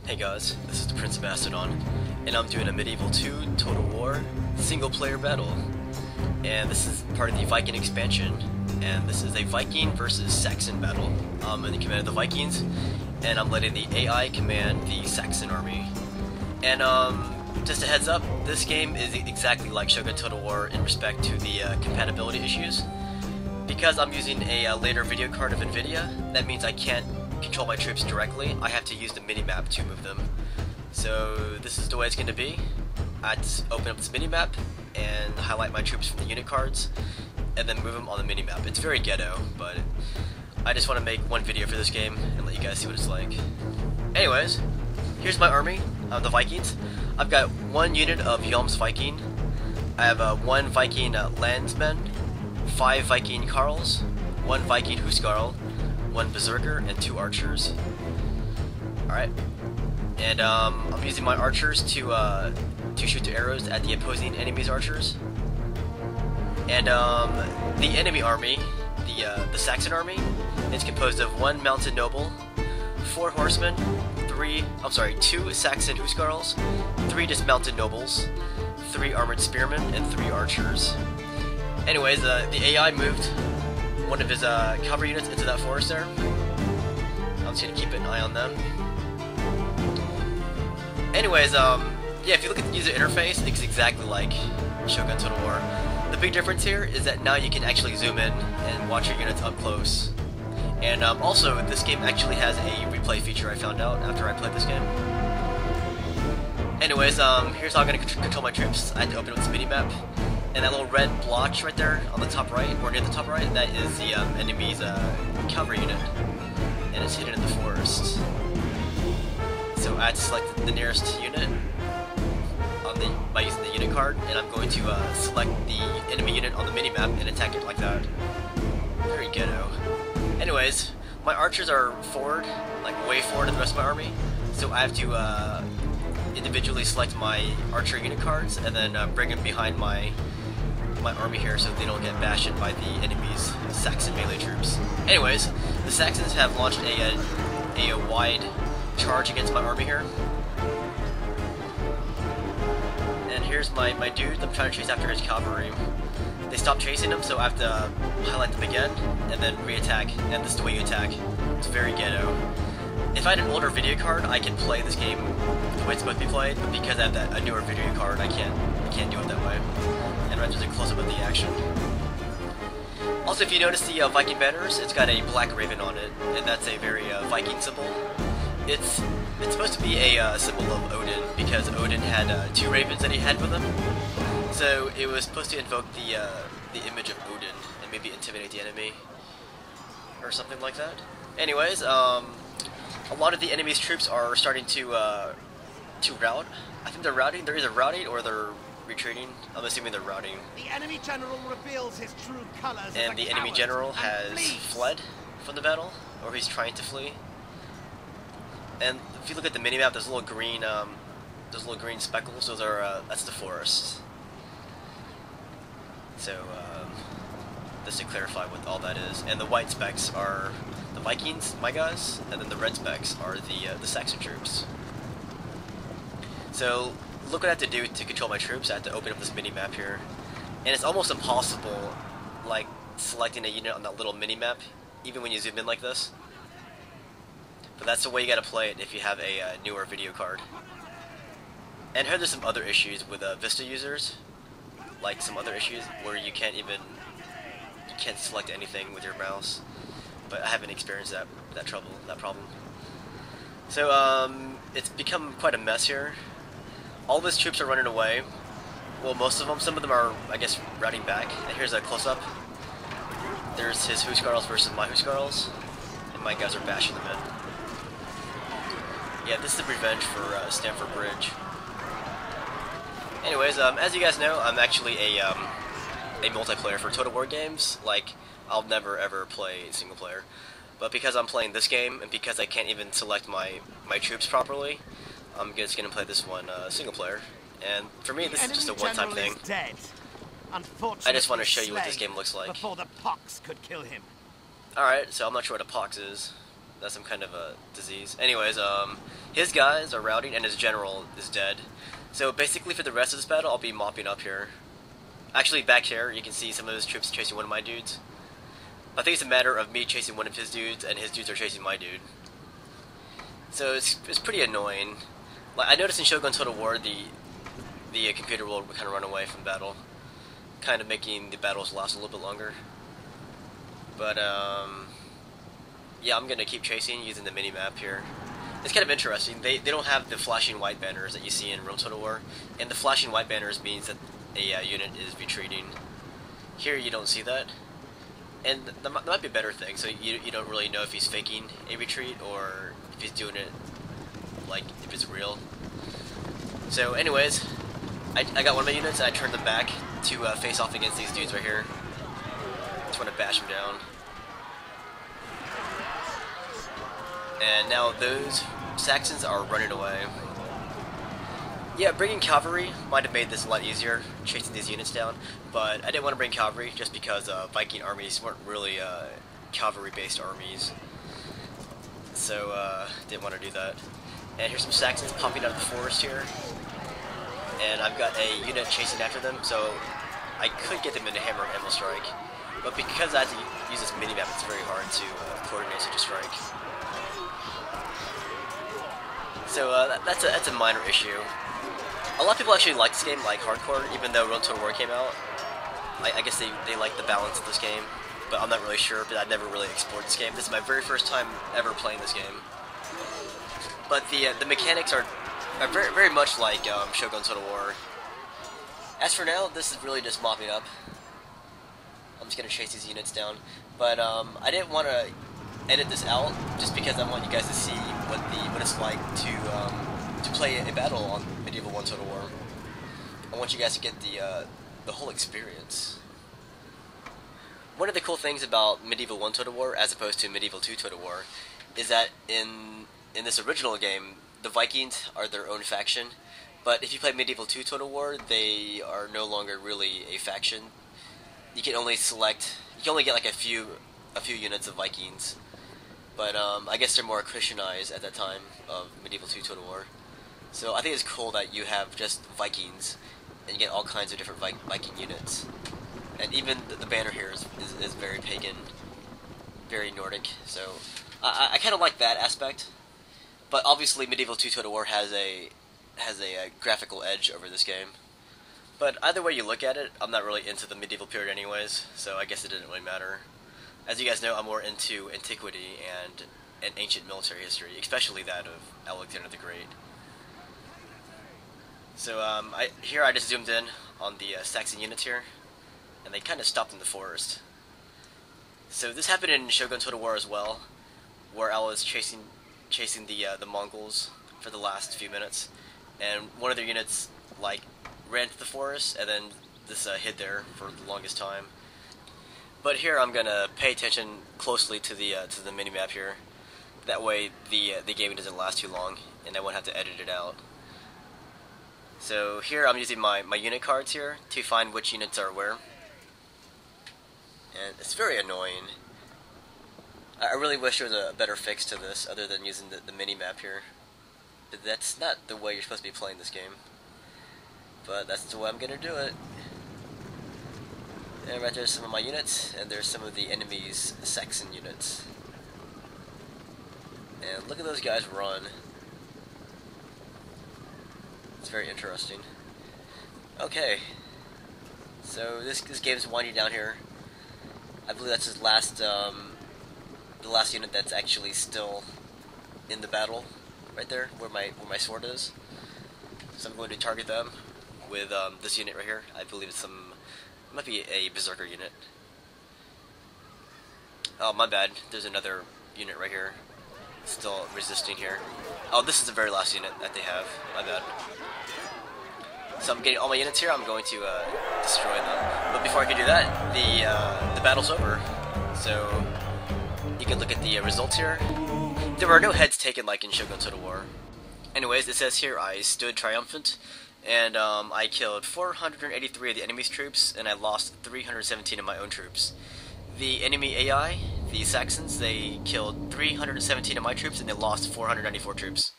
Hey guys, this is the Prince of Mastodon, and I'm doing a Medieval 2 Total War single player battle. And this is part of the Viking expansion, and this is a Viking versus Saxon battle. I'm in the command of the Vikings, and I'm letting the AI command the Saxon army. And just a heads up, this game is exactly like Shogun Total War in respect to the compatibility issues. Because I'm using a later video card of NVIDIA, that means I can't control my troops directly. I have to use the minimap to move them. So this is the way it's going to be. I just open up this minimap and highlight my troops from the unit cards, and then move them on the minimap. It's very ghetto, but I just want to make one video for this game and let you guys see what it's like. Anyways, here's my army of the Vikings. I've got one unit of Yelm's Viking. I have one Viking Landsman, 5 Viking Carls, 1 Viking Huskarl, 1 Berserker, and 2 Archers. Alright. And I'm using my Archers to shoot the arrows at the opposing enemy's Archers. And the enemy army, the Saxon army, is composed of 1 Mounted Noble, 4 Horsemen, 2 Saxon Huskarls, 3 Dismounted Nobles, 3 Armored Spearmen, and 3 Archers. Anyways, the AI moved one of his cavalry units into that forest there. I'm just gonna keep an eye on them. Anyways, yeah, if you look at the user interface, it's exactly like Shogun Total War. The big difference here is that now you can actually zoom in and watch your units up close. And also, this game actually has a replay feature I found out after I played this game. Anyways, here's how I'm gonna control my troops. I had to open up this minimap. And that little red blotch right there on the top right, or near the top right, that is the enemy's cavalry unit. And it's hidden in the forest. So I had to select the nearest unit by using the unit card, and I'm going to select the enemy unit on the minimap and attack it like that. Very ghetto. Anyways, my archers are forward, like way forward of the rest of my army, so I have to individually select my archer unit cards and then bring them behind my army here so they don't get bashed by the enemy's Saxon melee troops. Anyways, the Saxons have launched a wide charge against my army here. And here's my dude. I'm trying to chase after his cavalry. They stopped chasing him, so I have to highlight them again and then re-attack, and this is the way you attack. It's very ghetto. If I had an older video card, I could play this game the way it's supposed to be played, but because I have a newer video card, I can't do it that way. And right, there's a close-up of the action. Also, if you notice the Viking banners, it's got a black raven on it, and that's a very Viking symbol. It's supposed to be a symbol of Odin, because Odin had 2 ravens that he had with him. So it was supposed to invoke the image of Odin and maybe intimidate the enemy or something like that. Anyways, a lot of the enemy's troops are starting to rout. I think they're routing. They're either routing or they're retreating. I'm assuming they're routing. The enemy general reveals his true colors. And the enemy general has fled from the battle, or he's trying to flee. And if you look at the minimap, there's little green speckles. Those are that's the forest. So just to clarify what all that is. And the white specks are the Vikings, my guys, and then the red specks are the Saxon troops. So look what I have to do to control my troops. I have to open up this mini-map here, and it's almost impossible, like selecting a unit on that little mini-map, even when you zoom in like this. But that's the way you gotta play it if you have a newer video card. And I heard there's some other issues with Vista users, like some other issues where you can't select anything with your mouse. But I haven't experienced that problem. So it's become quite a mess here. All of his troops are running away. Well, most of them. Some of them are, I guess, routing back. And here's a close-up. There's his Huskarls versus my Huskarls, and my guys are bashing them in. Yeah, this is the revenge for Stamford Bridge. Anyways, as you guys know, I'm actually a multiplayer for Total War games. Like, I'll never ever play single player, but because I'm playing this game and because I can't even select my troops properly, I'm just gonna play this one single player. And for me, this is just a one-time thing. I just want to show you what this game looks like. Before the pox could kill him. Alright, so I'm not sure what a pox is. That's some kind of a disease. Anyways, his guys are routing and his general is dead. So basically for the rest of this battle, I'll be mopping up here. Actually, back here, you can see some of his troops chasing one of my dudes. I think it's a matter of me chasing one of his dudes, and his dudes are chasing my dude. So it's pretty annoying. Like, I noticed in Shogun Total War, the computer will kind of run away from battle, kind of making the battles last a little bit longer. But yeah, I'm gonna keep chasing using the mini map here. It's kind of interesting. They don't have the flashing white banners that you see in Rome Total War, and the flashing white banners means that a unit is retreating. Here you don't see that, and that might be a better thing. So you don't really know if he's faking a retreat or if he's doing it like if it's real. So anyways, I got one of my units and I turned them back to face off against these dudes right here. Just want to bash them down. And now those Saxons are running away. Yeah, bringing cavalry might have made this a lot easier, chasing these units down, but I didn't want to bring cavalry just because Viking armies weren't really cavalry-based armies. So, didn't want to do that. And here's some Saxons popping out of the forest here. And I've got a unit chasing after them, so I could get them into hammer and anvil strike. But because I have to use this mini-map, it's very hard to coordinate such a strike. So that's a minor issue. A lot of people actually like this game, like hardcore, even though Rome Total War came out. I guess they like the balance of this game, but I'm not really sure, but I've never really explored this game. This is my very first time ever playing this game. But the mechanics are very, very much like Shogun Total War. As for now, this is really just mopping up. I'm just gonna chase these units down. But I didn't want to edit this out just because I want you guys to see what it's like to play a battle on Medieval 1 Total War. I want you guys to get the whole experience. One of the cool things about Medieval 1 Total War as opposed to Medieval 2 Total War is that in this original game, the Vikings are their own faction, but if you play Medieval 2 Total War, they are no longer really a faction. You can only get like a few units of Vikings, but I guess they're more Christianized at that time of Medieval 2 Total War. So I think it's cool that you have just Vikings, and you get all kinds of different Viking units. And even the banner here is very pagan, very Nordic, so I kind of like that aspect. But obviously Medieval 2 Total War has a graphical edge over this game. But either way you look at it, I'm not really into the medieval period anyways, so I guess it didn't really matter. As you guys know, I'm more into antiquity and ancient military history, especially that of Alexander the Great. So here I just zoomed in on the Saxon units here, and they kind of stopped in the forest. So this happened in Shogun Total War as well, where I was chasing the Mongols for the last few minutes, and one of their units like ran to the forest, and then this hid there for the longest time. But here I'm gonna pay attention closely to the minimap here. That way the game doesn't last too long, and I won't have to edit it out. So here I'm using my unit cards here to find which units are where. And it's very annoying. I really wish there was a better fix to this other than using the mini-map here. But that's not the way you're supposed to be playing this game. But that's the way I'm gonna do it. And right there's some of my units, and there's some of the enemy's Saxon units. And look at those guys run. It's very interesting. Okay. So this game's winding down here. I believe that's his last, the last unit that's actually still in the battle, right there, where my sword is. So I'm going to target them with this unit right here. I believe it might be a berserker unit. Oh, my bad. There's another unit right here, still resisting here. Oh, this is the very last unit that they have. My bad. So I'm getting all my units here. I'm going to destroy them. But before I can do that, the battle's over. So you can look at the results here. There were no heads taken like in Shogun Total War. Anyways, it says here I stood triumphant, and I killed 483 of the enemy's troops, and I lost 317 of my own troops. The enemy AI, The Saxons, they killed 317 of my troops and they lost 494 troops.